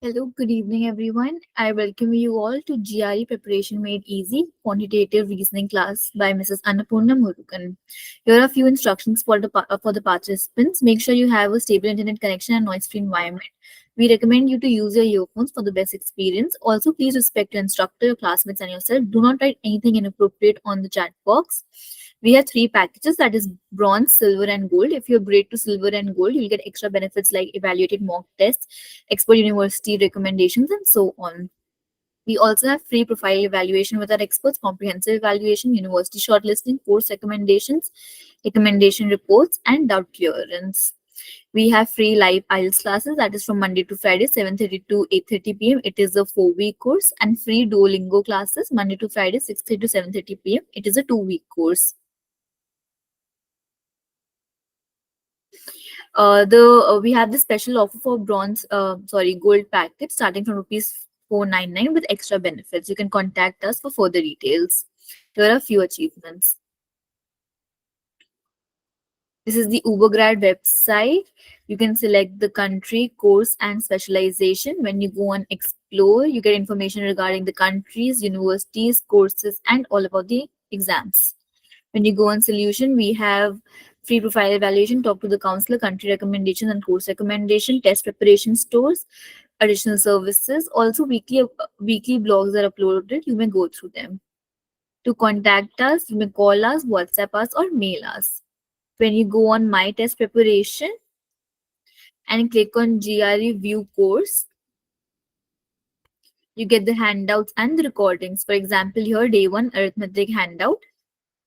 Hello, good evening, everyone. I welcome you all to GRE Preparation Made Easy Quantitative Reasoning class by Mrs. Annapurna Murugan. Here are a few instructions for the participants. Make sure you have a stable internet connection and noise-free environment. We recommend you to use your earphones for the best experience. Also, please respect your instructor, your classmates, and yourself. Do not write anything inappropriate on the chat box. We have three packages, that is bronze, silver, and gold. If you upgrade to silver and gold, you'll get extra benefits like evaluated mock tests, expert university recommendations, and so on. We also have free profile evaluation with our experts, comprehensive evaluation, university shortlisting, course recommendations, recommendation reports, and doubt clearance. We have free live IELTS classes, that is from Monday to Friday, 7:30 to 8:30 p.m. It is a 4-week course, and free Duolingo classes Monday to Friday, 6:30 to 7:30 p.m. It is a 2-week course. We have the special offer for gold package starting from rupees 499 with extra benefits. You can contact us for further details. Here are a few achievements. This is the Ubergrad website. You can select the country, course, and specialization. When you go on Explore, you get information regarding the countries, universities, courses, and all about the exams. When you go on Solution, we have free profile evaluation, talk to the counselor, country recommendation and course recommendation, test preparation stores, additional services. Also, weekly blogs are uploaded. You may go through them. To contact us, you may call us, WhatsApp us, or mail us. When you go on My Test Preparation and click on GRE View Course, you get the handouts and the recordings. For example, here, day 1 arithmetic handout.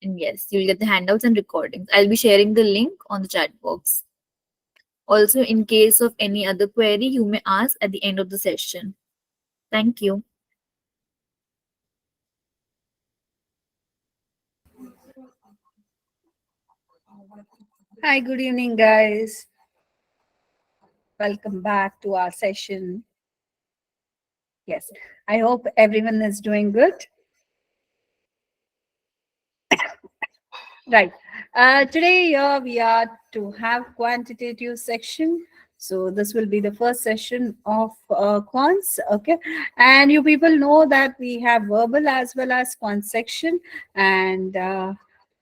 And yes, you'll get the handouts and recordings. I'll be sharing the link on the chat box. Also, in case of any other query, you may ask at the end of the session. Thank you. Hi, good evening, guys. Welcome back to our session. Yes, I hope everyone is doing good. Right. Today we are to have quantitative section. So this will be the first session of quants. Okay. And you people know that we have verbal as well as quant section. And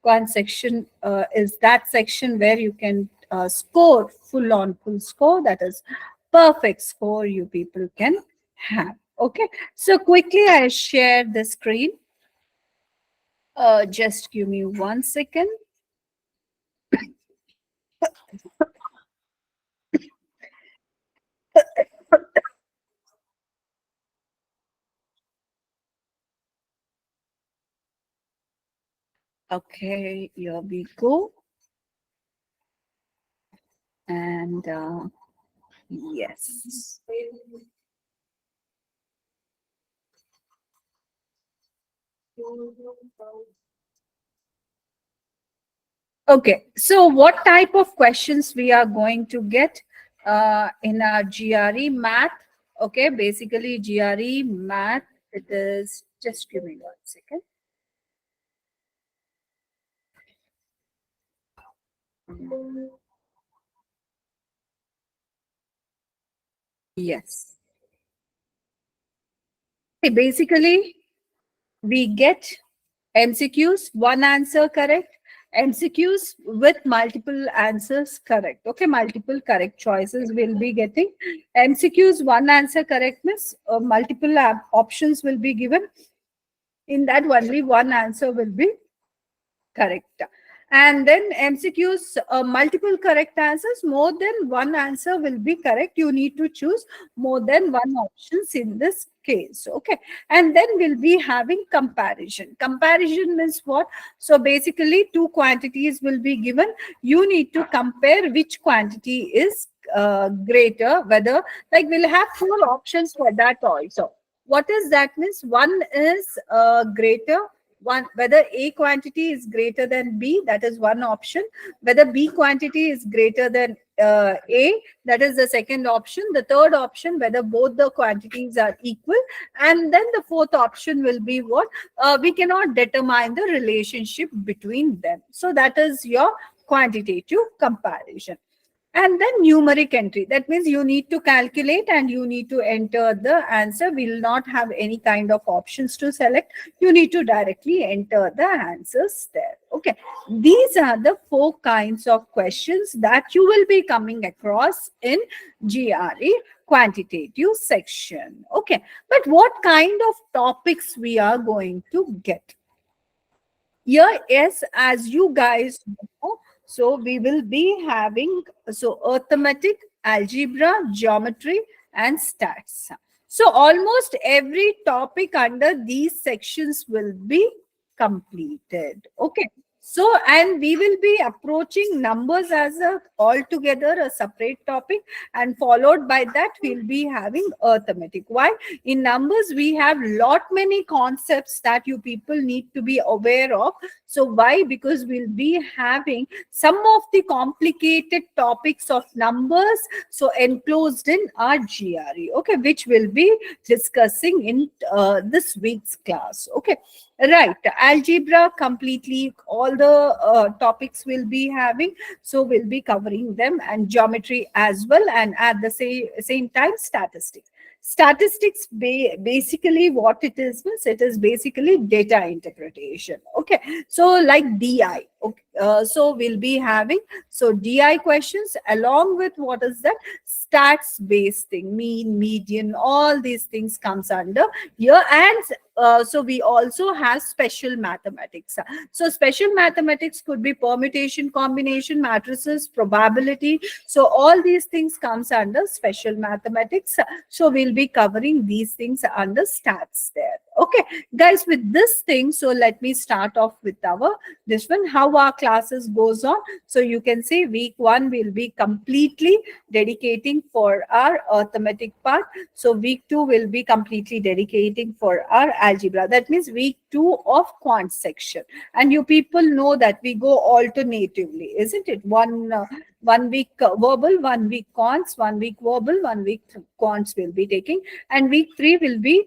quant section is that section where you can score full score. That is perfect score you people can have. Okay. So quickly I share the screen. Just give me 1 second. Okay, here we go. And yes. Okay, so what type of questions we are going to get in our GRE math? Okay, basically GRE math, it is, just give me 1 second. Yes. Basically, we get MCQs, one answer correct, MCQs with multiple answers correct. Okay, multiple correct choices will be getting. MCQs, one answer correctness, multiple options will be given. In that, only one answer will be correct. And then MCQs, multiple correct answers, more than one answer will be correct. You need to choose more than one options in this case. Okay. And then we'll be having comparison. Comparison means what? So basically, two quantities will be given. You need to compare which quantity is greater, whether, like, we'll have four options for that also. What is that means? One is greater, one, whether A quantity is greater than B, that is one option. Whether B quantity is greater than A, that is the second option. The third option, whether both the quantities are equal. And then the fourth option will be what? We cannot determine the relationship between them. So that is your quantitative comparison. And then numeric entry. That means you need to calculate and you need to enter the answer. We'll not have any kind of options to select. You need to directly enter the answers there. Okay. These are the 4 kinds of questions that you will be coming across in GRE quantitative section. Okay. But what kind of topics we are going to get? Here, yes, as you guys know, so we will be having arithmetic, algebra, geometry, and stats. So almost every topic under these sections will be completed. Okay. So, and we will be approaching numbers as a altogether a separate topic, and followed by that we'll be having arithmetic. Why? In numbers we have lot many concepts that you people need to be aware of. So why? Because we'll be having some of the complicated topics of numbers so enclosed in our GRE, okay, which we'll be discussing in this week's class. Okay, right. Algebra, completely all the topics we'll be having, so we'll be covering them, and geometry as well, and at the same time statistics. Statistics, basically what it is, it is basically data interpretation. Okay, so like DI. Okay, so we'll be having DI questions along with what is that stats based thing, mean, median, all these things comes under here. And so we also have special mathematics. So special mathematics could be permutation, combination, matrices, probability. So all these things comes under special mathematics. So we'll be covering these things under stats there. Okay, guys, with this thing, so let me start off with our this one, how our classes goes on. So you can see week 1 will be completely dedicating for our arithmetic part. So week 2 will be completely dedicating for our algebra. That means week 2 of quant section. And you people know that we go alternatively, isn't it? One week verbal, 1 week quants, 1 week verbal, 1 week quants will be taking, and week 3 will be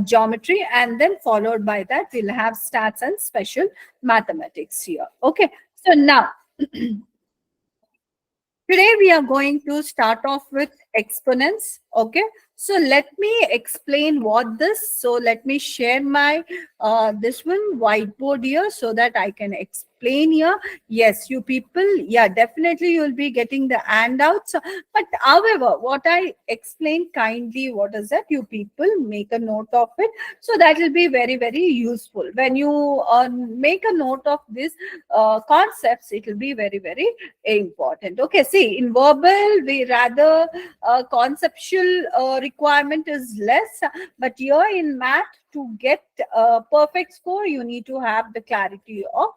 geometry, and then followed by that we'll have stats and special mathematics here. Okay, so now today we are going to start off with exponents. Okay, so let me explain what this. So let me share my this one whiteboard here so that I can explain here. Yes, you people, yeah, definitely you will be getting the handouts. But however, what I explain kindly, what is that? You people make a note of it. So that will be very, very useful. When you make a note of this concepts, it will be very, very important. Okay, see, in verbal, we rather conceptual requirement is less, but here in math, to get a perfect score, you need to have the clarity of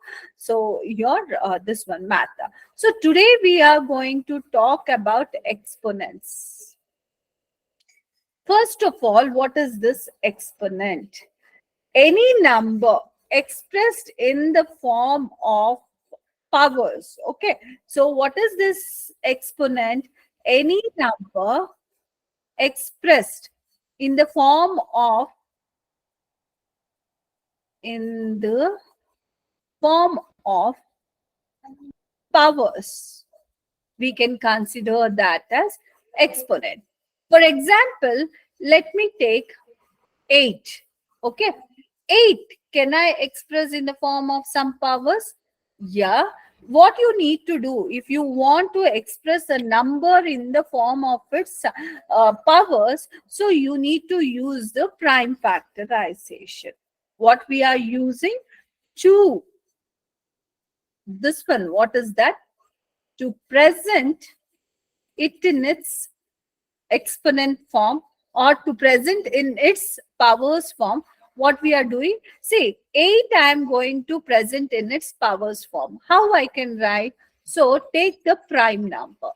your this one math. So today we are going to talk about exponents. First of all, what is this exponent? Any number expressed in the form of powers. Okay, so what is this exponent? Any number expressed in the form of powers, we can consider that as exponent. For example, let me take 8. Okay, 8 can I express in the form of some powers? Yeah. What you need to do if you want to express a number in the form of its powers, so you need to use the prime factorization. What we are using? To this one, what is that? To present it in its exponent form, or to present in its powers form. What we are doing, see, 8 I am going to present in its powers form. How I can write? So take the prime number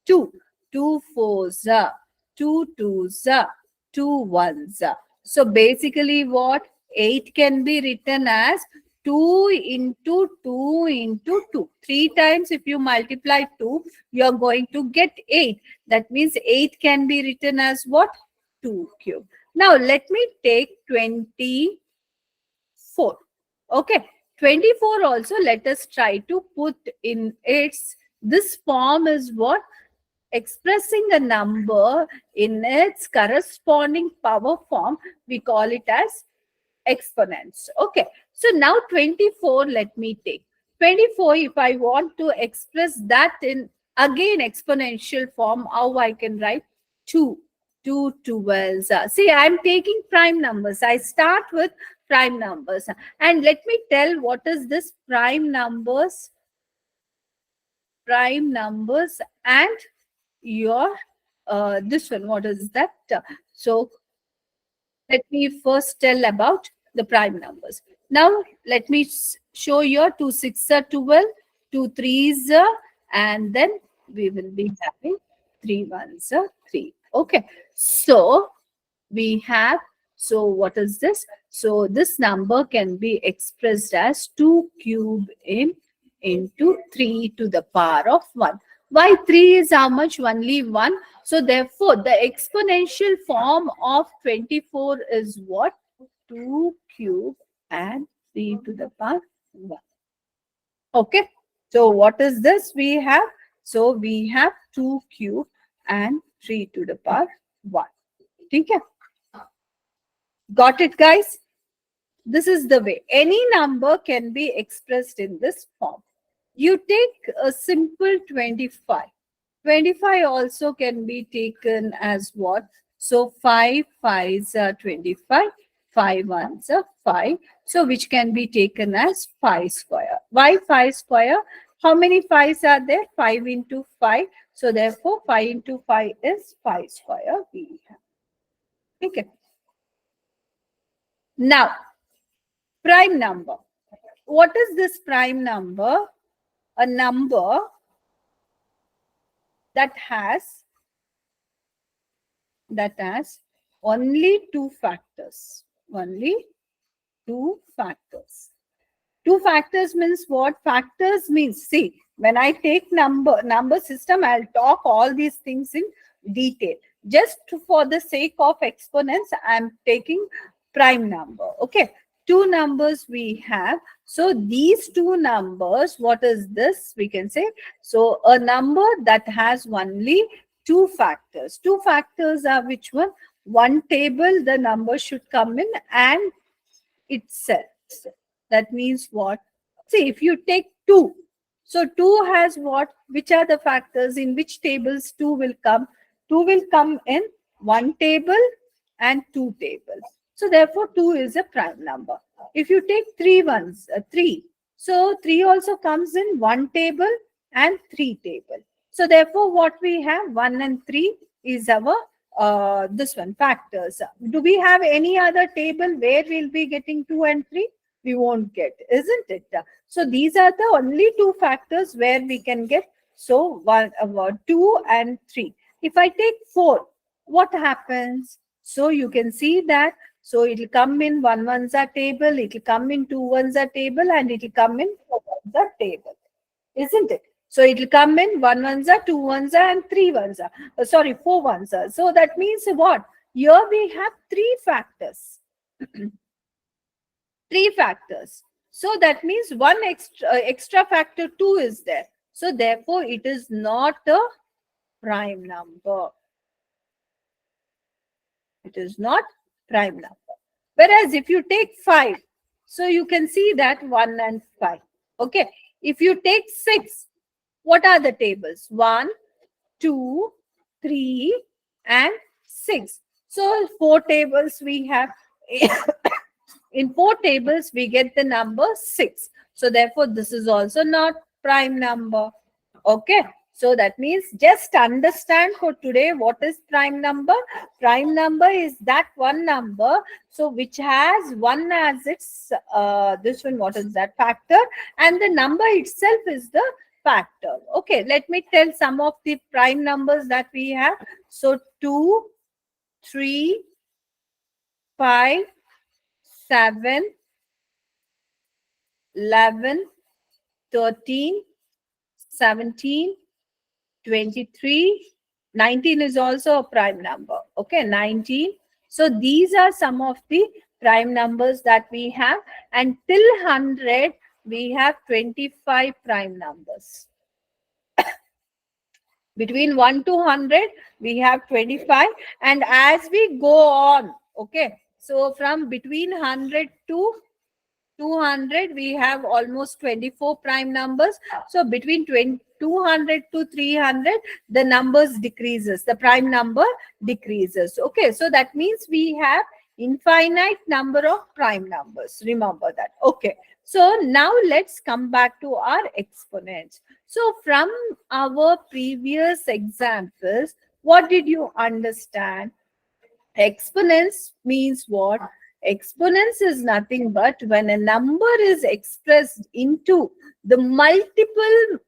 2. 2 fours are, 2 twos are, 2 ones are. So basically what? 8 can be written as 2 into 2 into 2. 3 times if you multiply 2, you are going to get 8. That means 8 can be written as what? 2 cube. Now let me take 24. Okay, 24 also let us try to put in its, this form is what? expressing a number in its corresponding power form, we call it as exponents. Okay, so now 24, let me take 24. If I want to express that in again exponential form, how I can write 2 2 12s. See, I'm taking prime numbers. I start with prime numbers, and let me tell what is this prime numbers, and your this one, what is that? So let me first tell about the prime numbers. Now, let me show you 2 6 are 12, 2 3s, and then we will be having 3 1s are 3. Okay. So, we have, so what is this? So, this number can be expressed as 2 cube in into 3 to the power of 1. Why 3 is how much? Only 1. So therefore, the exponential form of 24 is what? 2 cube and 3 to the power 1. Okay. So what is this we have? So we have 2 cube and 3 to the power 1. Okay. Got it, guys? This is the way. Any number can be expressed in this form. You take a simple 25. 25 also can be taken as what? So 5 5s are 25, 5 1s are 5. So which can be taken as 5 square. Why 5 square? How many 5s are there? 5 into 5. So therefore 5 into 5 is 5 square we have. Okay. Now, prime number. What is this prime number? A number that has only two factors. Only two factors. Two factors means what? Factors means, see, when I take number system, I'll talk all these things in detail. Just for the sake of exponents, I'm taking prime number. Okay. Two numbers we have. So these two numbers, what is this? We can say, so a number that has only two factors. Two factors are which one? One table, the number should come in and itself. That means what? See, if you take 2, so 2 has what? Which are the factors in which tables 2 will come? 2 will come in one table and two tables. So therefore 2 is a prime number. If you take 3 ones, 3. So 3 also comes in one table and three table. So therefore what we have, 1 and 3 is our this one, factors. Do we have any other table where we'll be getting 2 and 3? We won't get, isn't it? So these are the only two factors where we can get. So 2 and 3. If I take 4, what happens? So you can see that. So it will come in 1 ones are table, it will come in 2 ones are table, and it will come in 4 ones are table, isn't it? So it will come in 1 ones are, 2 ones are, and 3 ones are. Sorry, 4 ones are. So that means what? Here we have 3 factors. 3 factors. So that means one extra factor 2 is there. So therefore it is not a prime number. It is not prime number. Whereas if you take 5, so you can see that 1 and 5. Okay. If you take 6, what are the tables? 1, 2, 3, and 6. So 4 tables we have. In 4 tables, we get the number 6. So therefore, this is also not prime number. Okay. So that means just understand for today what is prime number. Prime number is that one number, so which has 1 as its, this one, what is that factor? And the number itself is the factor. Okay, let me tell some of the prime numbers that we have. So 2, 3, 5, 7, 11, 13, 17, 23, 19 is also a prime number. Okay, 19. So these are some of the prime numbers that we have. And till 100, we have 25 prime numbers. Between 1 to 100, we have 25. And as we go on, okay, so from between 100 to 200, we have almost 24 prime numbers. So between 200 to 300, the numbers decreases, the prime number decreases. Okay, so that means we have infinite number of prime numbers. Remember that. Okay, so now let's come back to our exponents. So from our previous examples, what did you understand? Exponents means what? Exponents is nothing but when a number is expressed into the multiple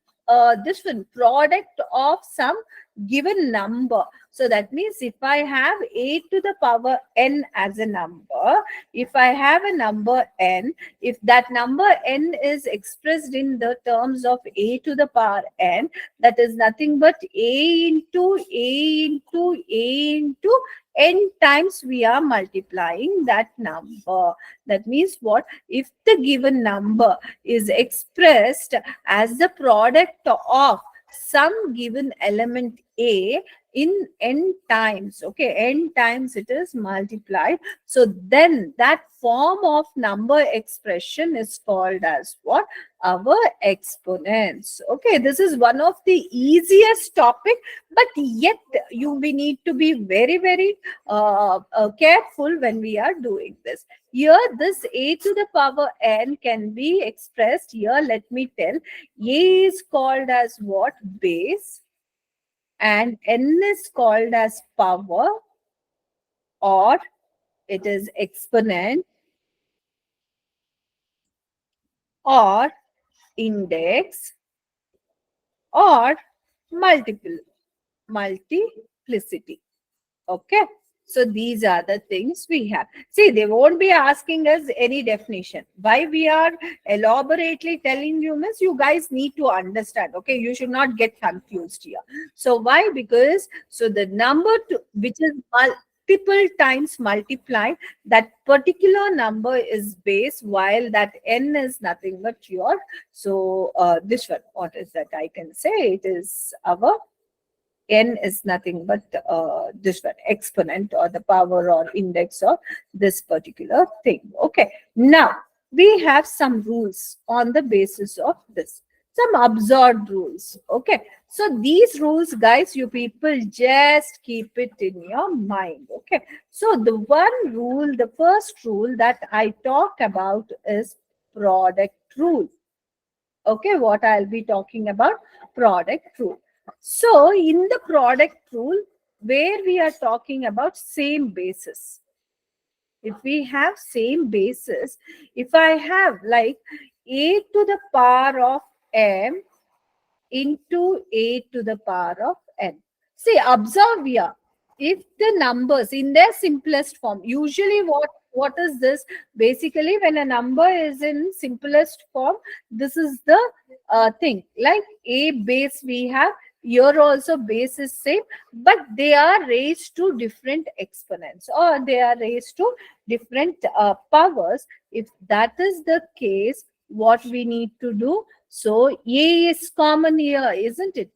different product of some given number. So that means if I have a to the power n as a number, if I have a number n, if that number n is expressed in the terms of a to the power n, that is nothing but a into a into a into n times we are multiplying that number. That means what? If the given number is expressed as the product of some given element a in n times, okay, n times it is multiplied, so then that form of number expression is called as what? Our exponents. Okay, this is one of the easiest topic, but yet we need to be very, very careful when we are doing this. Here, this a to the power n can be expressed here. Let me tell. A is called as what? Base. And n is called as power, or it is exponent, or index, or multiplicity. Okay. So these are the things we have. See, they won't be asking us any definition. Why we are elaborately telling you, miss, you guys need to understand. Okay, you should not get confused here. So why? Because so the number which is multiple times multiplied, that particular number is base, while that n is nothing but your. So this one, what is that? I can say it is our n is nothing but this one, exponent or the power or index of this particular thing. Okay. Now, we have some rules on the basis of this. Some absurd rules. Okay. So, these rules, guys, you people just keep it in your mind. Okay. So, the one rule, the first rule that I talk about is product rule. Okay, what I'll be talking about? Product rule. So in the product rule, where we are talking about same basis. If we have same basis, if I have like a to the power of m into a to the power of n. See, observe here. If the numbers in their simplest form, usually what is this? Basically, when a number is in simplest form, this is the thing. Like a base we have, here also base is same, but they are raised to different exponents, or they are raised to different powers. If that is the case, what we need to do? So a is common here, isn't it?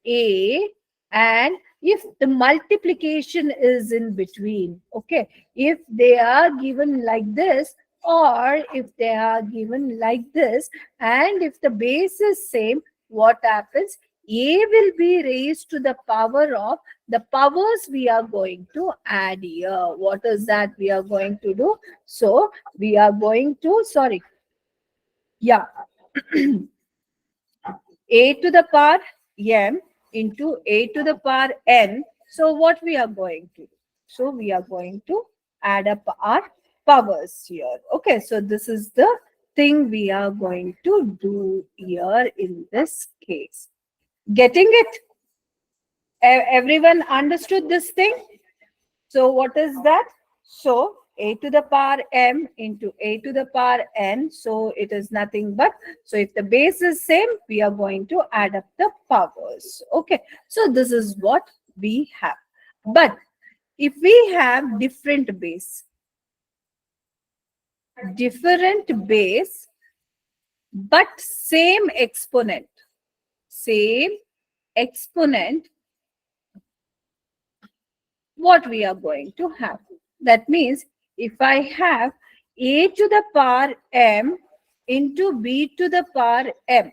A, and if the multiplication is in between, okay, if they are given like this, or if they are given like this, and if the base is same, what happens? A will be raised to the power of the powers we are going to add here. What is that we are going to do? So we are going to, sorry, yeah, a to the power m into a to the power n. So what we are going to do? So we are going to add up our powers here. Okay, so this is the thing we are going to do here in this case. Getting it? Everyone understood this thing? So what is that? So a to the power m into a to the power n. So it is nothing but, so if the base is same, we are going to add up the powers. Okay. So this is what we have. But if we have different base, but same exponent, what we are going to have. That means if I have a to the power m into b to the power m,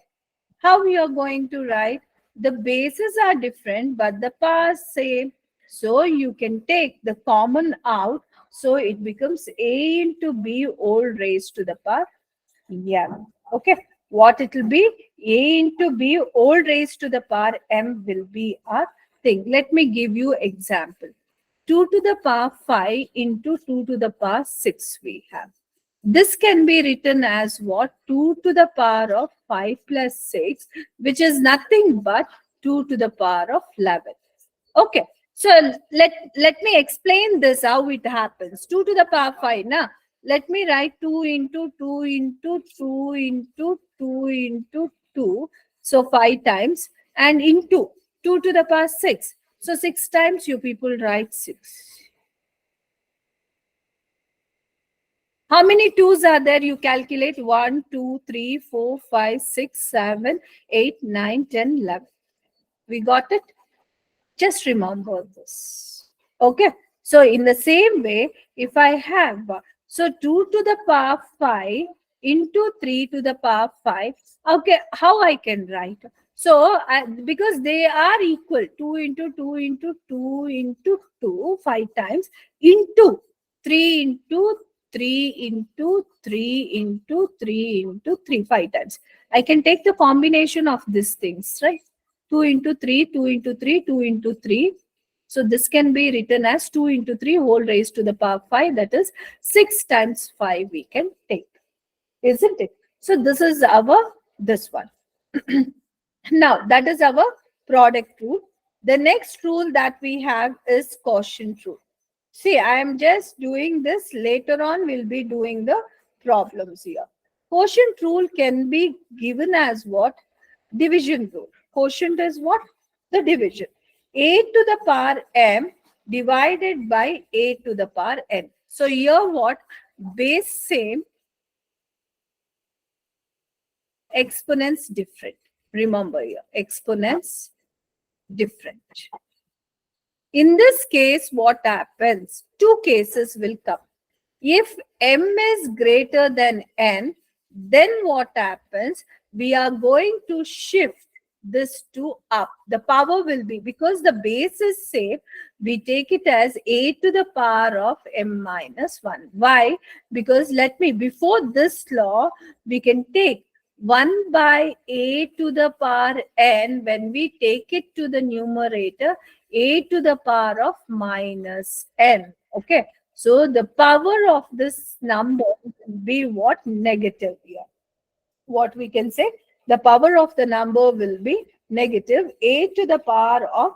how we are going to write? The bases are different, but the powers same. So you can take the common out. So it becomes a into b whole raised to the power m. Okay. What it will be? A into b whole raised to the power m will be our thing. Let me give you example. 2 to the power 5 into 2 to the power 6 we have. This can be written as what? 2 to the power of 5 plus 6, which is nothing but 2 to the power of 11. Okay. So let me explain this, how it happens. 2 to the power 5. Now, let me write 2 into 2 into 2 into 2 into 2. So 5 times, and into 2 to the power 6. So 6 times you people write 6. How many 2s are there? You calculate 1, 2, 3, 4, 5, 6, 7, 8, 9, 10, 11. We got it? Just remember this. Okay. So in the same way, if I have, so 2 to the power 5 into 3 to the power 5, okay, how I can write? So because they are equal, 2 into 2 into 2 into 2, 5 times, into 3 into 3 into 3 into 3 into 3, 5 times. I can take the combination of these things, right? 2 into 3, 2 into 3, 2 into 3. So this can be written as 2 into 3 whole raised to the power 5. That is 6 times 5 we can take. Isn't it? So this is our, this one. Now that is our product rule. The next rule that we have is quotient rule. See, I am just doing this. Later on, we'll be doing the problems here. Quotient rule can be given as what? Division rule. Quotient is what? The division. A to the power m divided by a to the power n. So here what? Base same, exponents different. Remember here, exponents different. In this case, what happens? Two cases will come. If m is greater than n, then what happens? We are going to shift this to up. The power will be, because the base is same, we take it as a to the power of m minus 1. Why? Because before this law, we can take 1 by a to the power n. When we take it to the numerator, a to the power of minus n. Okay. So the power of this number will be what? Negative here. What we can say? The power of the number will be negative a to the power of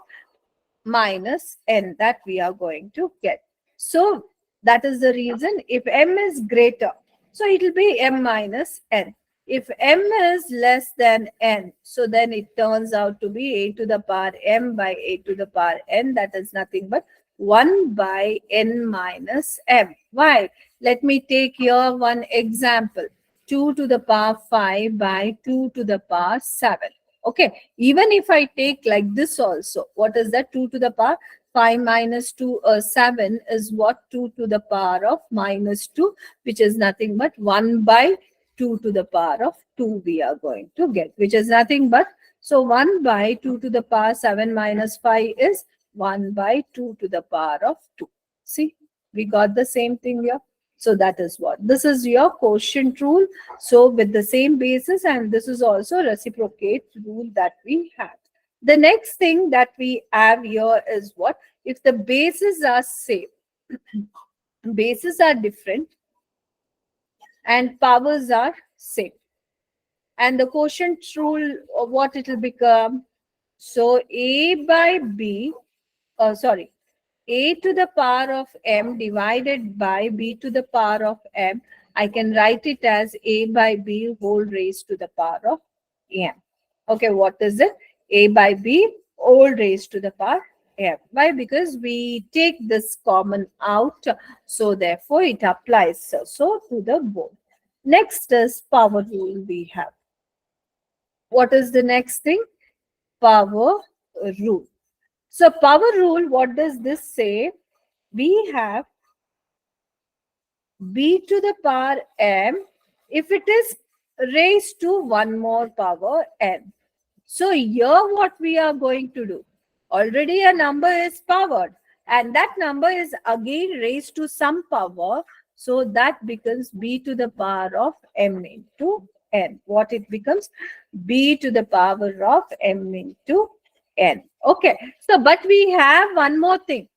minus n that we are going to get. So that is the reason if m is greater, so it will be m minus n. If m is less than n, so then it turns out to be a to the power m by a to the power n. That is nothing but 1 by n minus m. Why? Let me take here one example. 2 to the power 5 by 2 to the power 7. Okay. Even if I take like this also, what is that? 2 to the power 5 minus 2, 7 is what? 2 to the power of minus 2, which is nothing but 1 by 2 to the power of 2 we are going to get, which is nothing but, so 1 by 2 to the power 7 minus 5 is 1 by 2 to the power of 2. See, we got the same thing here. So that is what. This is your quotient rule. So with the same basis, and this is also reciprocate rule that we have. The next thing that we have here is what? If the bases are same, bases are different, and powers are same. And the quotient rule, what it will become? So a by b, sorry, a to the power of m divided by b to the power of m. I can write it as a by b whole raised to the power of m. Okay, what is it? A by b whole raised to the power m. Why? Because we take this common out, so therefore it applies so to the both. Next is power rule we have. What is the next thing? Power rule. So power rule, what does this say? we have b to the power m if it is raised to one more power n. So here what we are going to do, already a number is powered and that number is again raised to some power. So that becomes b to the power of m into n. What it becomes? B to the power of m into n. Okay. So, but we have one more thing.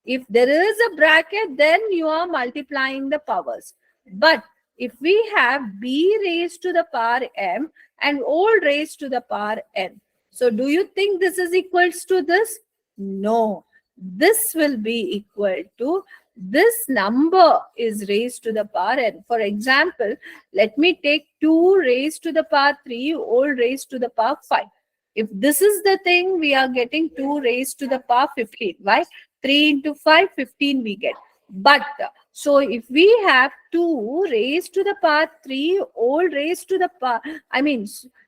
If there is a bracket, then you are multiplying the powers. But if we have b raised to the power m and all raised to the power n. So do you think this is equals to this? No. This will be equal to this number is raised to the power n. For example, let me take 2 raised to the power 3 all raised to the power 5. If this is the thing, we are getting 2 raised to the power 15. Why? 3 into 5, 15 we get. But, so if we have 2 raised to the power 3, all raised to the power,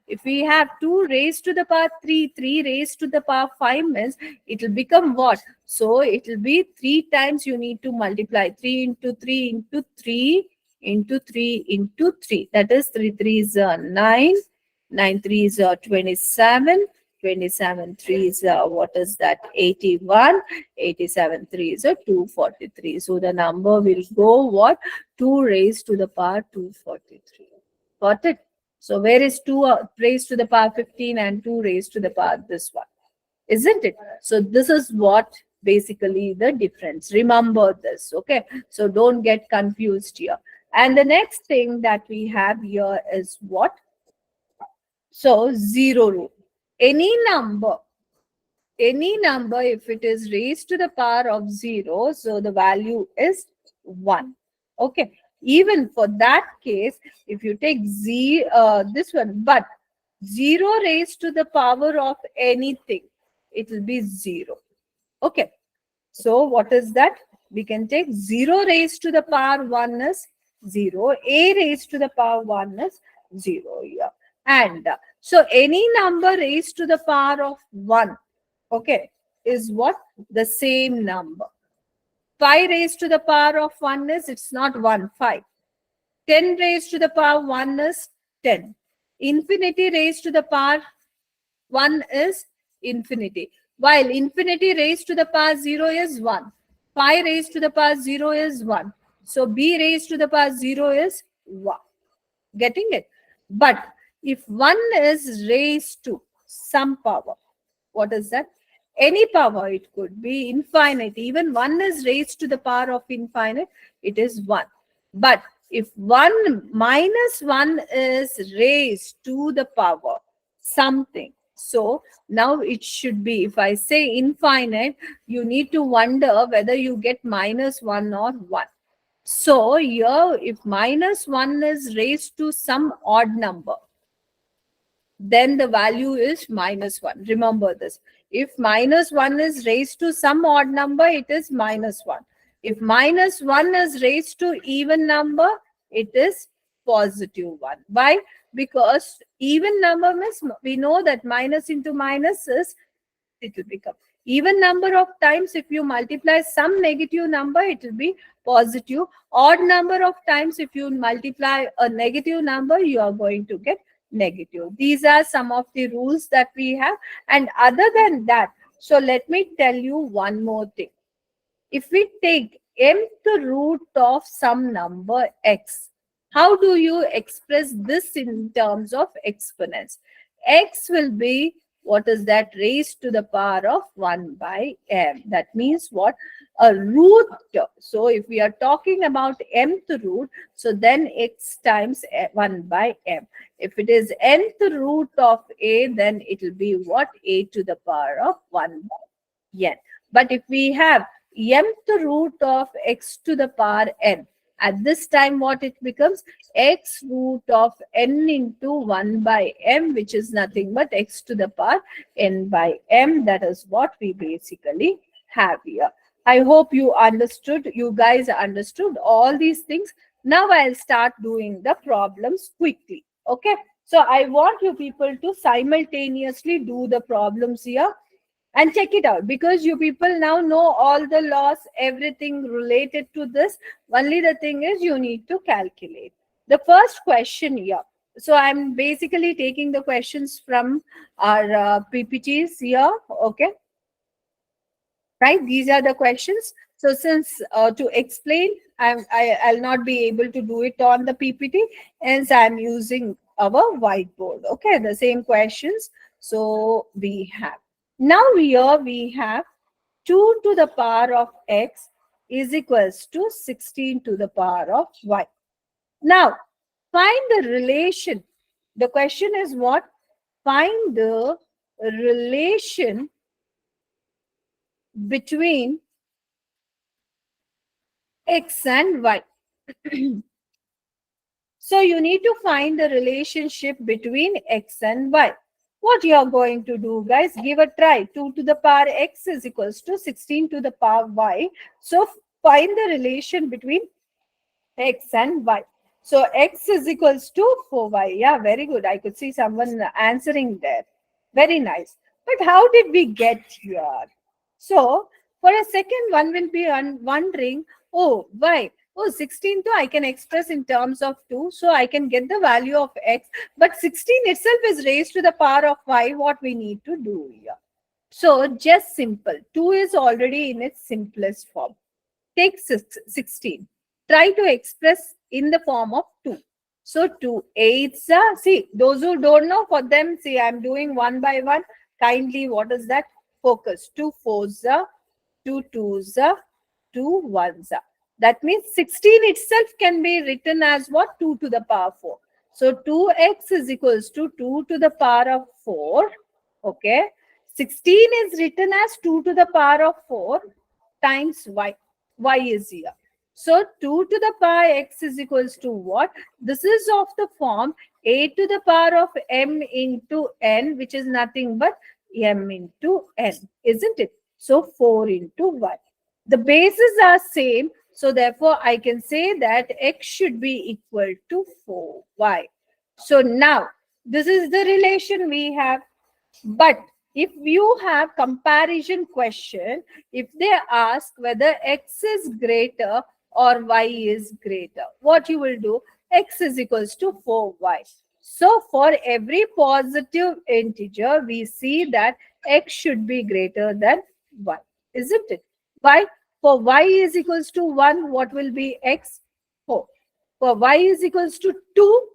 if we have 2 raised to the power 3, 3 raised to the power 5 means it will become what? So it will be 3 times you need to multiply. 3 into 3 into 3 into 3 into 3. That is 3 3 is 9. 9 3 is 27. 27 3 is what is that? 81. 87 3 is 243. So the number will go what? 2 raised to the power 243. Got it? So where is 2 raised to the power 15 and 2 raised to the power this one? Isn't it? So this is what basically the difference. Remember this, okay? So don't get confused here. And the next thing that we have here is what? So zero rule. Any number, if it is raised to the power of 0, so the value is 1. Okay. Even for that case, if you take this one, but 0 raised to the power of anything, it will be 0. Okay. So what is that? We can take 0 raised to the power 1 is 0. A raised to the power 1 is 0 here. And so any number raised to the power of 1, okay, is what? The same number. 5 raised to the power of 1 is, it's not 1, 5. 10 raised to the power 1 is 10. Infinity raised to the power 1 is infinity. While infinity raised to the power 0 is 1. 5 raised to the power 0 is 1. So b raised to the power 0 is 1. Getting it? But if 1 is raised to some power, what is that? Any power, it could be infinite. Even 1 is raised to the power of infinite, it is 1. But if 1 minus 1 is raised to the power something, so now it should be, if I say infinite, you need to wonder whether you get minus 1 or 1. So here, if minus 1 is raised to some odd number, then the value is minus 1. Remember this. If minus 1 is raised to some odd number, it is minus 1. If minus 1 is raised to even number, it is positive 1. Why? Because even number means we know that minus into minus is, it will become even number of times. If you multiply some negative number, it will be positive. Odd number of times, if you multiply a negative number, you are going to get negative. These are some of the rules that we have. And other than that, so let me tell you one more thing. If we take mth root of some number x, how do you express this in terms of exponents? X will be, what is that? Raised to the power of 1 by m. That means what? A root. So if we are talking about mth root, so then x times 1 by m. If it is nth root of a, then it will be what? A to the power of 1 by n. But if we have mth root of x to the power n, at this time what it becomes? X root of n into 1 by m, which is nothing but x to the power n by m. That is what we basically have here. I hope you understood. You guys understood all these things. Now I'll start doing the problems quickly. Okay. So I want you people to simultaneously do the problems here. and check it out, because you people now know all the laws, everything related to this. Only the thing is you need to calculate. The first question here. So I'm basically taking the questions from our PPTs here. Okay. Right. These are the questions. So since to explain, I'll not be able to do it on the PPT, hence I'm using our whiteboard. Okay. The same questions. So we have. Now here we have 2 to the power of x is equals to 16 to the power of y. Now, find the relation. The question is what? Find the relation between x and y. So you need to find the relationship between x and y. What you are going to do, guys, give a try. 2 to the power x is equals to 16 to the power y. So find the relation between x and y. So x is equals to 4y. Yeah, very good. I could see someone answering there. Very nice. But how did we get here? So for a second, one will be wondering, oh, why? Oh, 16 too, I can express in terms of 2. So I can get the value of x. But 16 itself is raised to the power of y. What we need to do here? So just simple. 2 is already in its simplest form. Take 16. Try to express in the form of 2. So 2 eights are, see, those who don't know, for them, see, I'm doing one by one. Kindly, what is that? Focus. 2 fours are, 2 twos are, 2 ones are. That means 16 itself can be written as what? 2 to the power 4. So 2x is equals to 2 to the power of 4. Okay. 16 is written as 2 to the power of 4 times y. Y is here. So 2 to the power x is equals to what? This is of the form a to the power of m into n, which is nothing but m into n, isn't it? So 4 into y. The bases are same. So therefore, I can say that x should be equal to 4y. So now, this is the relation we have. But if you have comparison question, if they ask whether x is greater or y is greater, what you will do? X is equals to 4y. So for every positive integer, we see that x should be greater than y, isn't it? Why? For y is equals to 1, what will be x? 4. For y is equals to 2,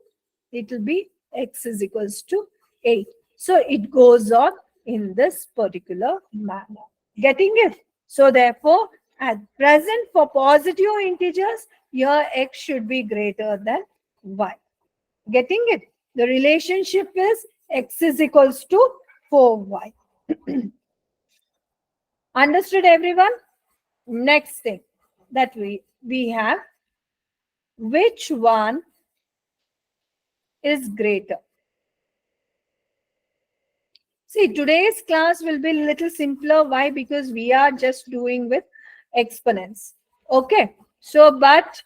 it will be x is equals to 8. So it goes on in this particular manner. Getting it? So therefore, at present for positive integers, here x should be greater than y. Getting it? The relationship is x is equals to 4y. Understood, everyone? Next thing that we have, which one is greater? See, today's class will be a little simpler. Why? Because we are just doing with exponents. Okay. So, but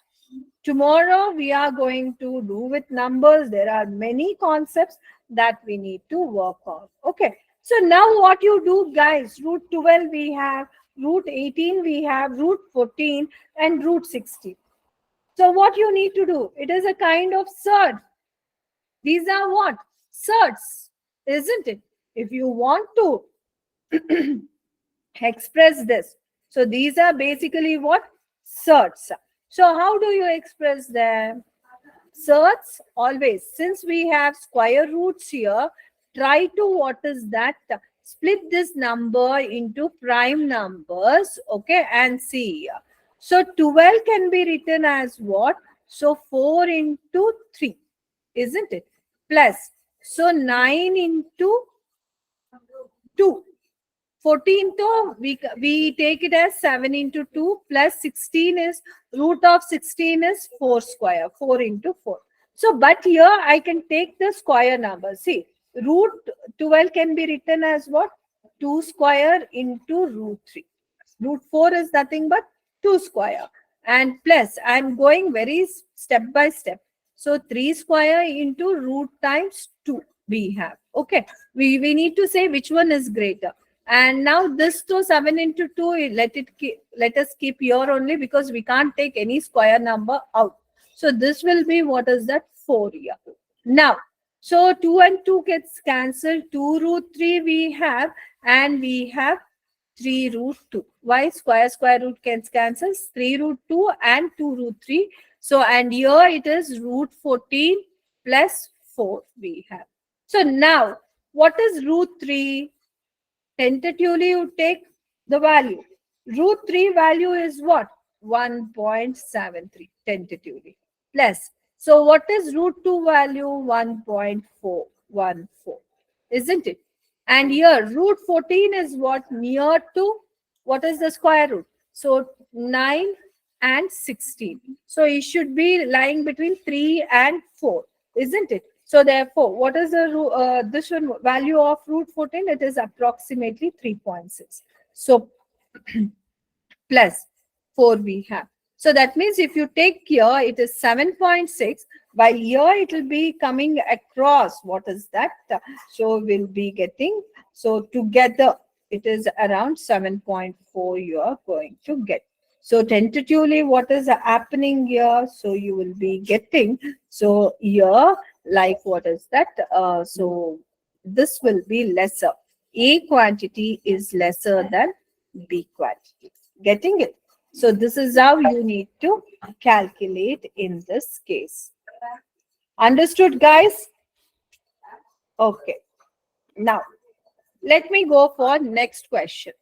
tomorrow we are going to do with numbers. There are many concepts that we need to work on. Okay. So now what you do, guys, root 12 we have, root 18 we have, root 14 and root 16. So what you need to do? It is a kind of surd. These are what? Surds, isn't it? If you want to express this. So these are basically what? Surds. So how do you express them? Surds always. Since we have square roots here, try to, what is that? Split this number into prime numbers, okay, and see. So 12 can be written as what? So 4 into 3, isn't it? Plus, so 9 into 2. 14 to we take it as 7 into 2 plus 16 is root of 16 is 4 square, 4 into 4. So, but here I can take the square number. See, root 12 can be written as what? 2 square into root 3. Root 4 is nothing but 2 square. And plus, I'm going very step by step. So, 3 square into root times 2 we have. Okay. We need to say which one is greater. And now this to 7 into 2, let us keep here only because we can't take any square number out. So this will be, what is that, 4 here. Now, so 2 and 2 gets cancelled. 2 root 3 we have, and we have 3 root 2. Why? Square root gets cancelled. 3 root 2 and 2 root 3. So, and here it is root 14 plus 4 we have. So now, what is root 3? Tentatively, you take the value. Root 3 value is what? 1.73 tentatively. Plus, so what is root 2 value? 1.414. Isn't it? And here, root 14 is what? Near to, what is the square root? So 9 and 16. So it should be lying between 3 and 4. Isn't it? So therefore, what is the this one value of root 14? It is approximately 3.6. So plus 4 we have. So that means if you take here, it is 7.6, while here it will be coming across. What is that? So we'll be getting, so together it is around 7.4 you are going to get. So tentatively, what is happening here? So you will be getting, so here, like what is that? So this will be lesser. A quantity is lesser than B quantity. Getting it? So this is how you need to calculate in this case. Understood, guys? Okay. Now, let me go for next question.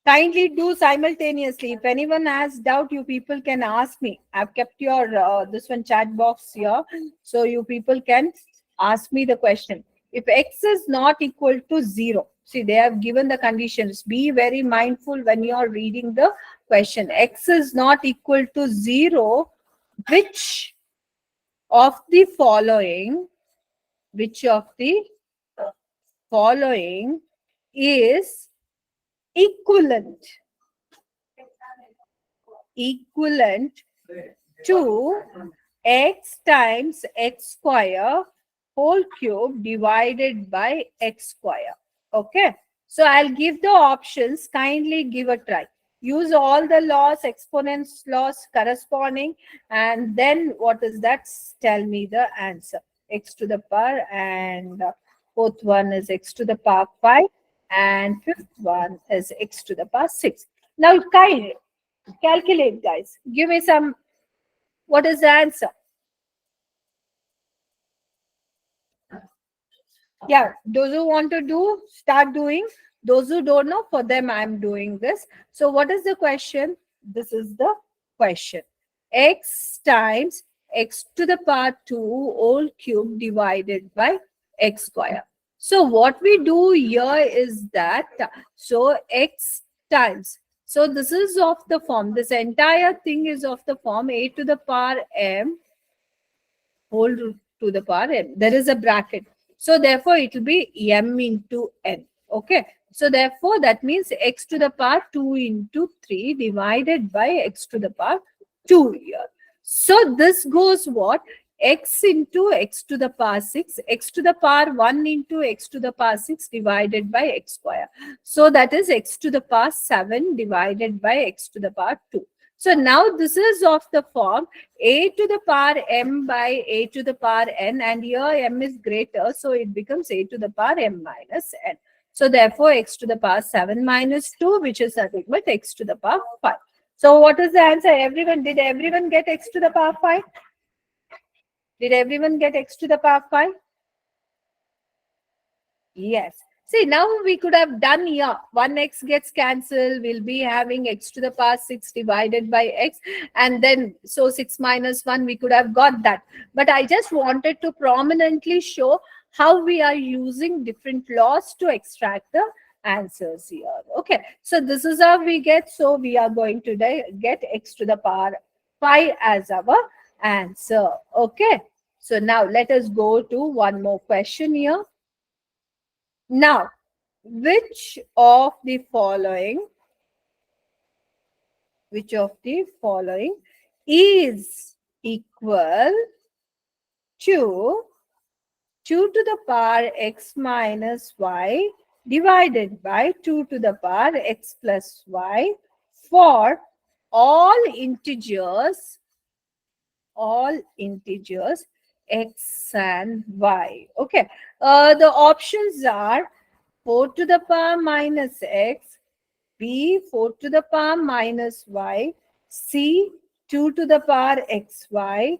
Kindly do simultaneously. If anyone has doubt, you people can ask me. I've kept your this one chat box here, so you people can ask me the question. If x is not equal to 0, see, they have given the conditions. Be very mindful when you are reading the question. X is not equal to 0. Which of the following? Which of the following is equivalent? Equivalent to x times x square whole cube divided by x square. Okay. So I'll give the options. Kindly give a try. Use all the laws, exponents laws corresponding, and then what is that? Tell me the answer. X to the power, and fourth one is x to the power 5, and fifth one is x to the power 6. Now, kindly calculate, guys. Give me some. What is the answer? Yeah, those who want to do, start doing. Those who don't know, for them, I'm doing this. So what is the question? This is the question. X times x to the power 2 whole cube divided by x square. So what we do here is that, so x times, so this is of the form, this entire thing is of the form a to the power m whole root to the power m. There is a bracket. So therefore, it will be m into n. Okay. So therefore, that means x to the power 2 into 3 divided by x to the power 2 here. So this goes what? X into x to the power 6, x to the power 1 into x to the power 6 divided by x square. So that is x to the power 7 divided by x to the power 2. So now this is of the form a to the power m by a to the power n, and here m is greater, so it becomes a to the power m minus n. So therefore, x to the power 7 minus 2, which is nothing but x to the power 5. So what is the answer? Everyone, did everyone get x to the power 5? Did everyone get x to the power 5? Yes. See, now we could have done here. 1x gets cancelled. We'll be having x to the power 6 divided by x. And then, so 6 minus 1, we could have got that. But I just wanted to prominently show how we are using different laws to extract the answers here. Okay. So this is how we get. So we are going to get x to the power 5 as our answer. Okay. So now let us go to one more question here. Now, which of the following is equal to 2 to the power x minus y divided by 2 to the power x plus y for all integers, x and y. Okay. The options are 4 to the power minus x, B 4 to the power minus y, C 2 to the power xy,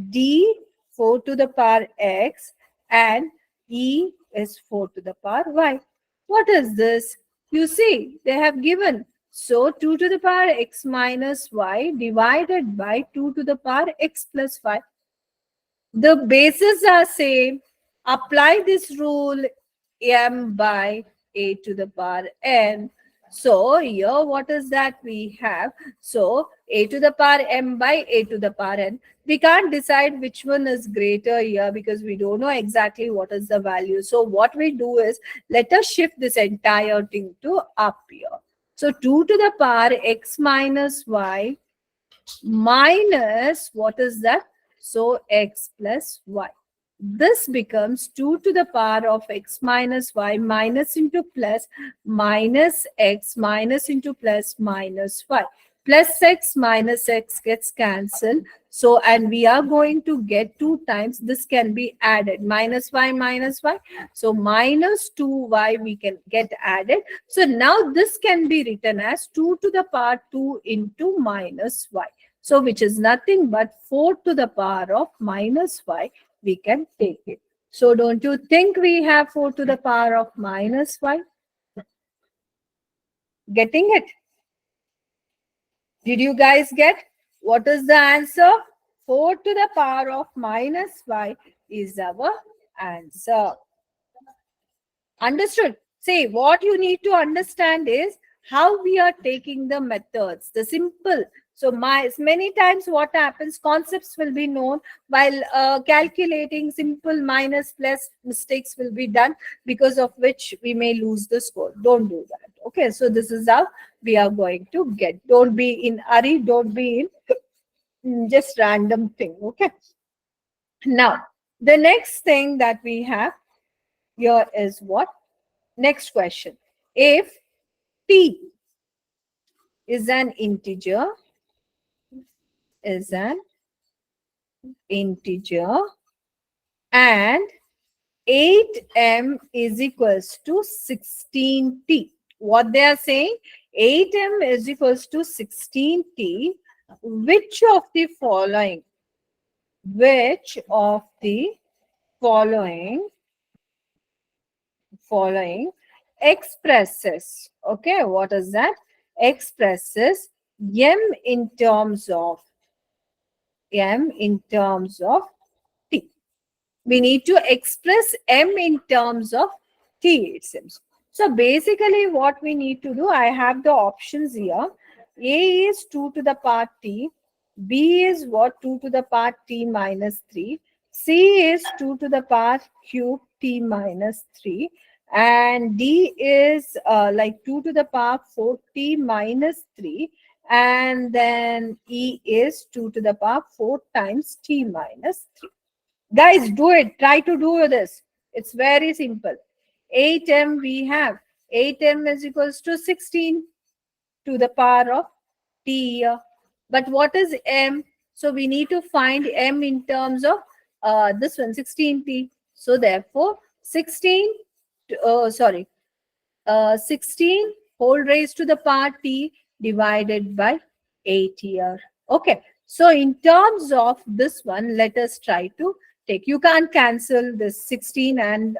D 4 to the power x, and E is 4 to the power y. What is this? You see, they have given. So 2 to the power x minus y divided by 2 to the power x plus y. The bases are same. Apply this rule m by a to the power n. So here what is that we have? So a to the power m by a to the power n. We can't decide which one is greater here because we don't know exactly what is the value. So what we do is let us shift this entire thing to up here. So 2 to the power x minus y minus what is that? So x plus y. This becomes 2 to the power of x minus y minus into plus minus x minus into plus minus y. Plus x minus x gets cancelled. So, and we are going to get 2 times. This can be added. Minus y minus y. So, minus 2y we can get added. So, now this can be written as 2 to the power 2 into minus y. So, which is nothing but 4 to the power of minus y, we can take it. So, don't you think we have 4 to the power of minus y? Getting it? Did you guys get? What is the answer? 4 to the power of minus y is our answer. Understood? See, what you need to understand is how we are taking the methods, the simple. So many times what happens, concepts will be known while calculating simple minus plus mistakes will be done because of which we may lose the score. Don't do that. Okay, so this is how we are going to get. Don't be in hurry. Don't be in just random thing. Okay. Now, the next thing that we have here is what? Next question. If p is an integer, and 8m is equals to 16t. What they are saying? 8m is equals to 16t. Which of the following? Which of the following expresses, okay, what is that? Expresses m in terms of t. We need to express m in terms of t, it seems. So basically what we need to do, I have the options here. A is 2 to the power t, B is what? 2 to the power t minus 3, C is 2 to the power cube t minus 3, and D is like 2 to the power 4t minus 3, and then E is 2 to the power 4 times t minus 3. Guys, do it. Try to do this. It's very simple. 8m we have. 8m is equals to 16 to the power of t here. But what is m? So we need to find m in terms of this one, 16t. So therefore, 16 16 whole raised to the power t divided by 8 here. Okay. So in terms of this one, let us try to take. You can't cancel this 16 and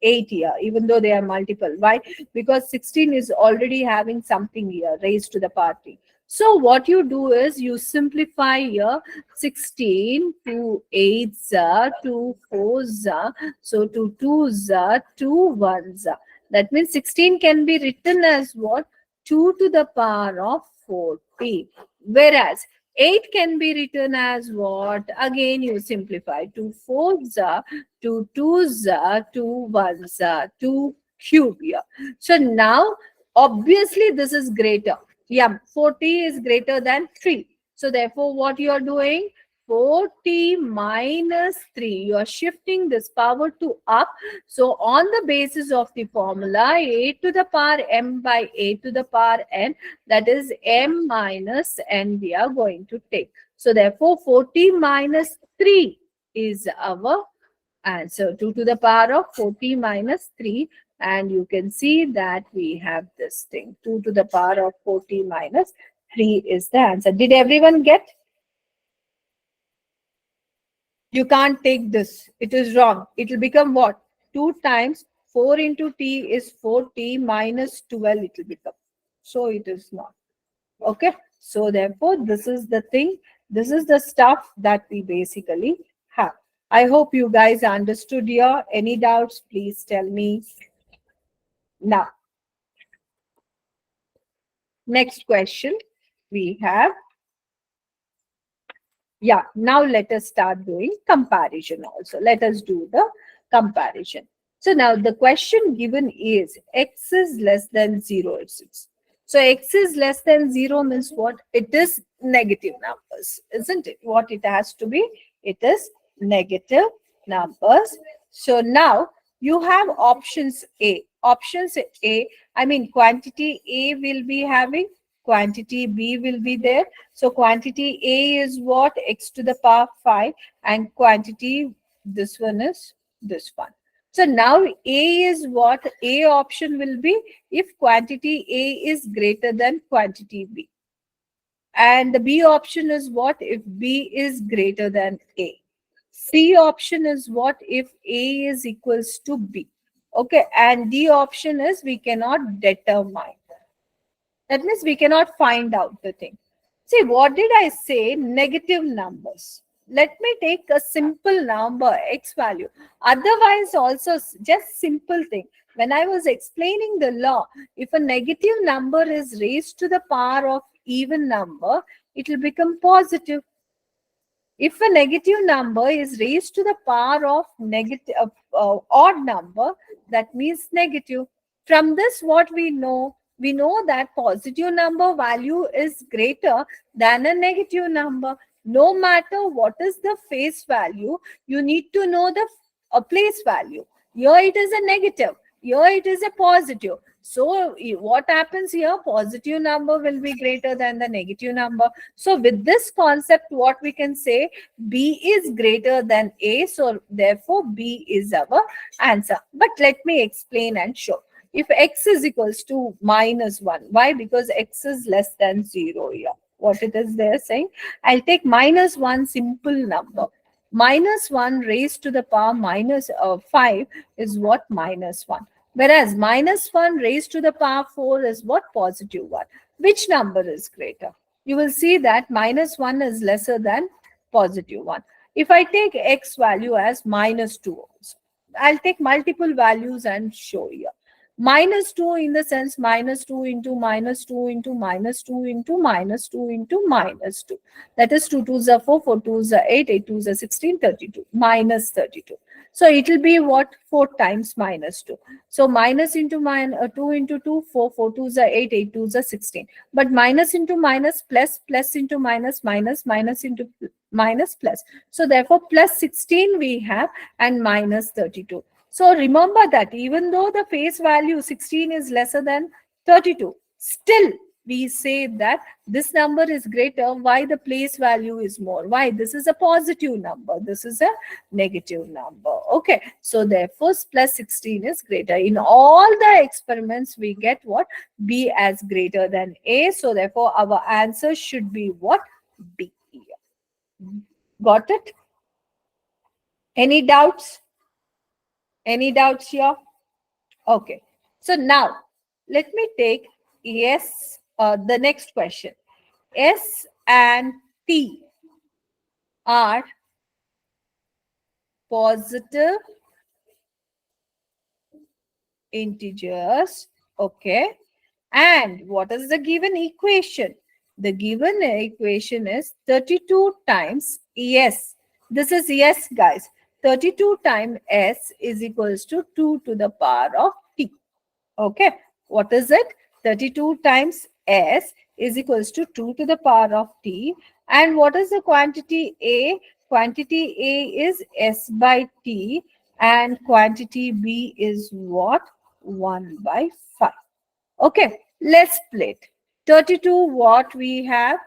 8 here, even though they are multiple. Why? Because 16 is already having something here raised to the power t. So what you do is you simplify here 16 to 8 to 4 so to 2 to 1 That means 16 can be written as what? 2 to the power of 4t. Whereas 8 can be written as what? Again, you simplify. 2 4 to 2 to 1 to cube here. So now, obviously, this is greater. Yeah, 4t is greater than 3. So therefore, what you are doing? 4t minus 3. You are shifting this power to up. So on the basis of the formula, a to the power m by a to the power n, that is m minus n we are going to take. So therefore 4t minus 3 is our answer. 2 to the power of 4t minus 3. And you can see that we have this thing. 2 to the power of 4t minus 3 is the answer. Did everyone get? You can't take this. It is wrong. It will become what? 2 times 4 into t is 4t minus 12 it will become. So it is not. Okay. So therefore, this is the thing. This is the stuff that we basically have. I hope you guys understood here. Any doubts, please tell me. Now, next question we have. Yeah, now let us start doing comparison also. Let us do the comparison. So now the question given is x is less than 0. So x is less than 0 means what? It is negative numbers, isn't it? What it has to be? It is negative numbers. So now you have options A. Options A, I mean quantity A will be having, quantity B will be there. So quantity A is what? X to the power 5, and quantity, this one is this one. So now A is what? A option will be if quantity A is greater than quantity B. And the B option is what? If B is greater than A. C option is what? If A is equals to B. Okay. And D option is we cannot determine. That means we cannot find out the thing. See, what did I say? Negative numbers. Let me take a simple number, x value. Otherwise, also just simple thing. When I was explaining the law, if a negative number is raised to the power of even number, it will become positive. If a negative number is raised to the power of negative odd number, that means negative. From this, what we know? We know that positive number value is greater than a negative number. No matter what is the face value, you need to know the place value. Here it is a negative. Here it is a positive. So what happens here? Positive number will be greater than the negative number. So with this concept, what we can say, B is greater than A. So therefore, B is our answer. But let me explain and show. If x is equals to minus 1, why? Because x is less than 0 here. What it is there saying? I'll take minus 1 simple number. Minus 1 raised to the power minus 5 is what? Minus 1. Whereas minus 1 raised to the power 4 is what? Positive 1. Which number is greater? You will see that minus 1 is lesser than positive 1. If I take x value as minus 2 also, I'll take multiple values and show here. Minus 2 in the sense minus 2 into minus 2 into minus 2 into minus 2 into minus 2. That is 2 2s are 4, 4 2s are 8, 8 2s are 16, 32. Minus 32. So it will be what? 4 times minus 2. So minus into 2 into 2, 4, 4 2s are 8, 8 2s are 16. But minus into minus, plus, plus into minus, minus, minus into minus, plus. So therefore plus 16 we have and minus 32. So remember that even though the face value 16 is lesser than 32, still we say that this number is greater. Why? The place value is more. Why? This is a positive number. This is a negative number. Okay. So therefore plus 16 is greater. In all the experiments, we get what? B as greater than A. So therefore our answer should be what? B. Got it? Any doubts? Any doubts here? Okay. So now let me take the next question. S and T are positive integers. Okay. And what is the given equation? The given equation is 32 times S. This is S, guys. 32 times S is equals to 2 to the power of T. Okay. What is it? 32 times S is equals to 2 to the power of T. And what is the quantity A? Quantity A is S by T, and quantity B is what? 1 by 5. Okay, let's split. 32, what we have?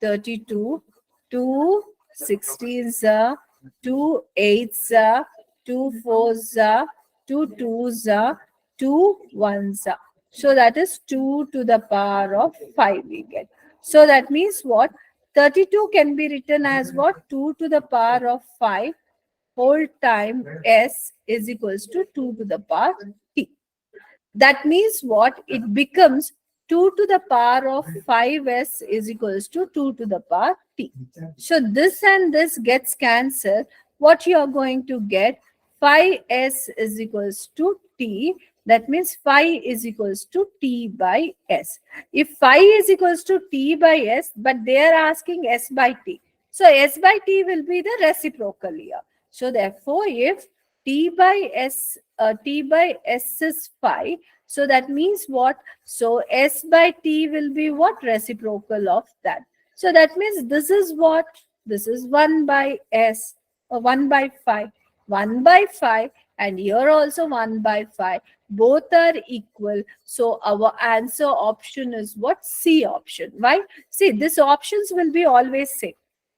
32, 2 16s, 2 8s, 2 4s, 2 2s, 2 1s. So that is 2 to the power of 5 we get. So that means what? 32 can be written as what? 2 to the power of 5 whole time S is equals to 2 to the power T. That means what? It becomes 2 to the power of 5s is equals to 2 to the power t. So this and this gets cancelled. What you are going to get? 5s is equals to t. That means 5 is equals to t by s. If 5 is equals to t by s, but they are asking s by t. So s by t will be the reciprocal here. So therefore, if t by s is 5, so that means what? So s by t will be what? Reciprocal of that. So that means this is what? This is 1 by s, or 1 by 5. 1 by 5, and here also 1 by 5. Both are equal. So our answer option is what? C option. Why? See, these options will be always same.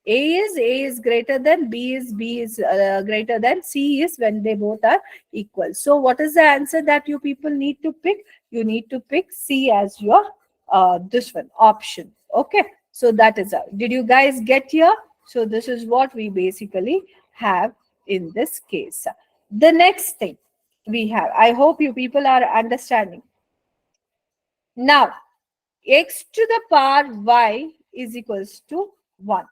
A is greater than B is greater than C is when they both are equal. So what is the answer that you people need to pick? You need to pick C as your this one option. Okay, so that is how. Did you guys get here? So this is what we basically have in this case. The next thing we have, I hope you people are understanding. Now, x to the power y is equals to 1.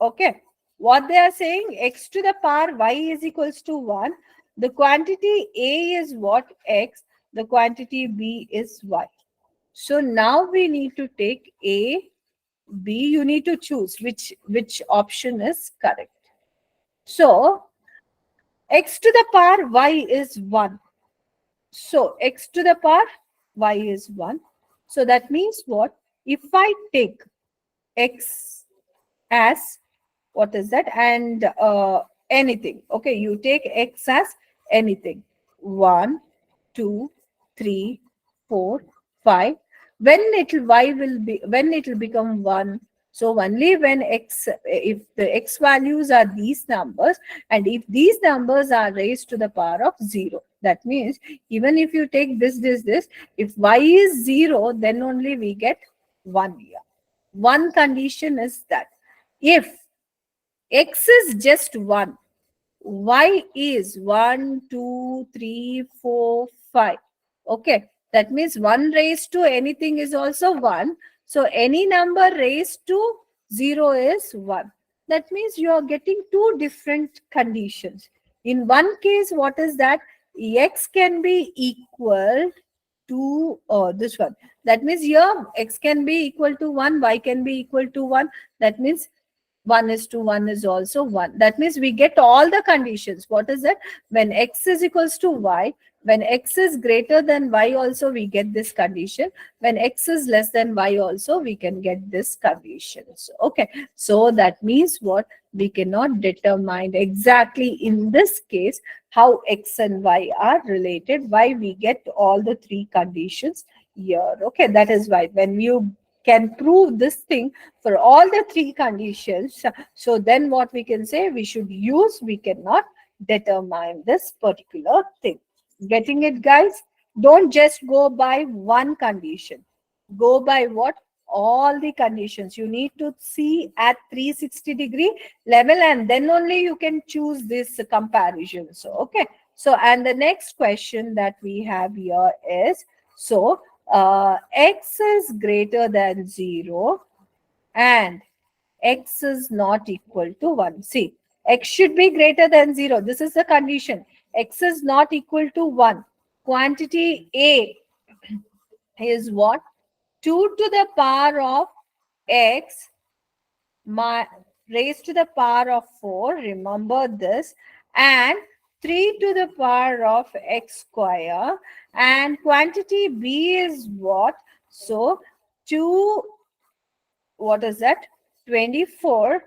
Okay. What they are saying, x to the power y is equals to 1. The quantity A is what? X. The quantity B is y. So now we need to take A, B. You need to choose which option is correct. So x to the power y is 1. So x to the power y is 1. So that means what? If I take x as what is that? And anything. Okay, you take x as anything. 1, 2, 3, 4, 5. When it will become 1. So only when x, if the x values are these numbers, and if these numbers are raised to the power of 0, that means even if you take this, if y is 0, then only we get 1 here. One condition is that if x is just 1, y is 1, 2, 3, 4, 5. Okay, that means 1 raised to anything is also 1. So any number raised to 0 is 1. That means you are getting two different conditions. In one case, what is that? X can be equal to this one. That means here x can be equal to 1, y can be equal to 1. That means 1 is to 1 is also 1. That means we get all the conditions. What is it? When x is equals to y, when x is greater than y also we get this condition. When x is less than y also we can get this condition. Okay. So that means what? We cannot determine exactly in this case how x and y are related. Why we get all the three conditions here. Okay. That is why when you can prove this thing for all the three conditions, so then what we can say we should use, we cannot determine this particular thing. Getting it, guys? Don't just go by one condition. Go by what? All the conditions. You need to see at 360-degree level, and then only you can choose this comparison. So, okay. So, and the next question that we have here is, so x is greater than 0 and x is not equal to 1. See, x should be greater than 0. This is the condition. X is not equal to 1. Quantity A is what? 2 to the power of x raised to the power of 4. Remember this. And 3 to the power of x square. And quantity B is what? So 2, what is that? 24x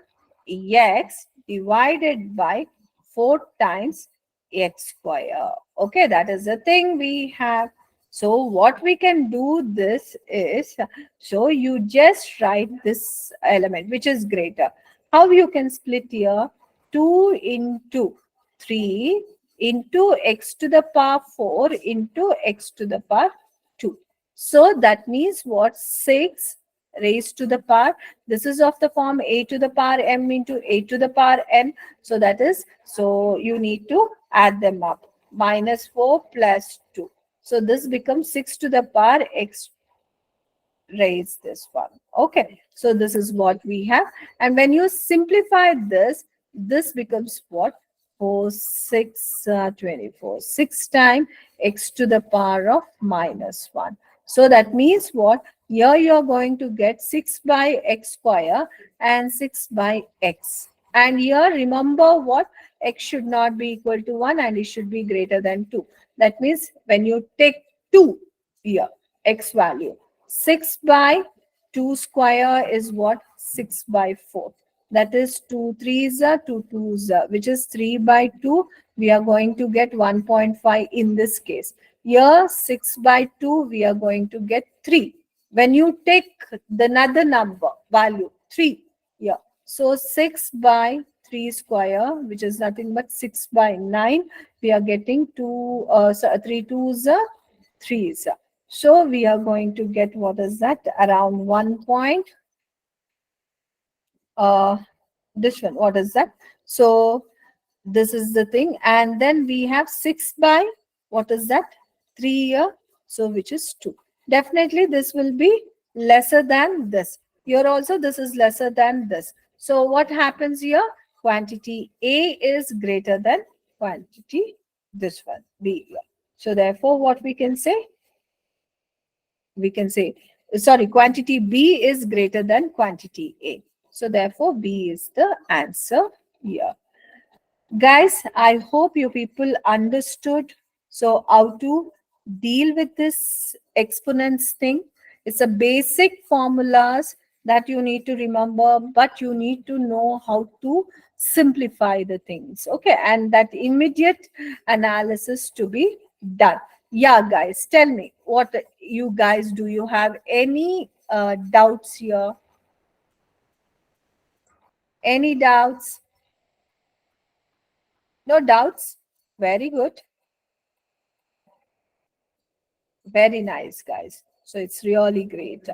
divided by 4 times x square. Okay, that is the thing we have. So what we can do this is, so you just write this element which is greater. How you can split here? 2 into 3 into x to the power 4 into x to the power 2. So that means what? 6 raised to the power. This is of the form a to the power m into a to the power n. So that is, so you need to add them up. Minus 4 plus 2. So this becomes 6 to the power x raise this one. Okay, so this is what we have. And when you simplify this, this becomes what? 4, 6, 24. 6 times x to the power of minus 1. So that means what? Here you are going to get 6 by x square and 6 by x. And here remember what? X should not be equal to 1 and it should be greater than 2. That means when you take 2 here, x value, 6 by 2 square is what? 6 by 4. That is 2 3s are 2 2s are, which is 3 by 2. We are going to get 1.5 in this case. Here 6 by 2, we are going to get 3. When you take the another number value 3 here, so 6 by 3 square, which is nothing but 6 by 9, we are getting 3 2s are 3s. So we are going to get, what is that? Around 1 point. This one, what is that? So this is the thing. And then we have 6 by, what is that? 3 here. So which is 2. Definitely this will be lesser than this. Here also this is lesser than this. So what happens here? Quantity A is greater than quantity this one, B here. So therefore what we can say? We can say, sorry, quantity B is greater than quantity A. So therefore B is the answer here. Guys, I hope you people understood. So how to deal with this exponents thing. It's a basic formulas that you need to remember, but you need to know how to simplify the things. Okay, and that immediate analysis to be done. Yeah, guys, tell me what you guys, do you have any doubts here? Any doubts? No doubts? Very good. Very nice, guys. So it's really great.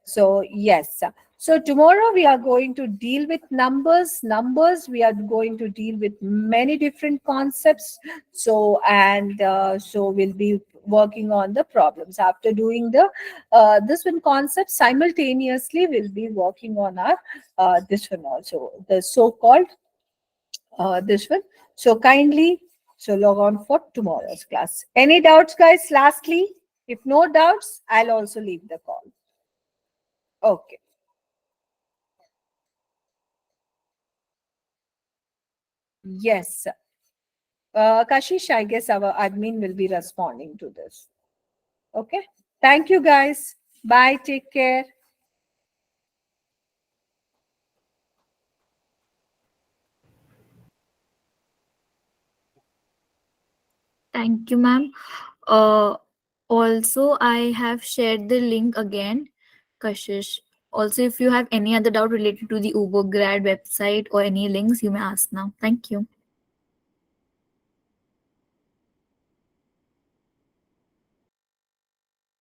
So yes. So tomorrow we are going to deal with numbers. Numbers, we are going to deal with many different concepts. So so we'll be working on the problems. After doing the this one concept, simultaneously we'll be working on our this one also, the so-called this one. So kindly, so log on for tomorrow's class. Any doubts, guys? Lastly, if no doubts, I'll also leave the call. Okay. Yes. Kashish, I guess our admin will be responding to this. Okay. Thank you, guys. Bye. Take care. Thank you, ma'am. Uh, Also, I have shared the link again, Kashish. Also, if you have any other doubt related to the Ubergrad website or any links, you may ask now. Thank you.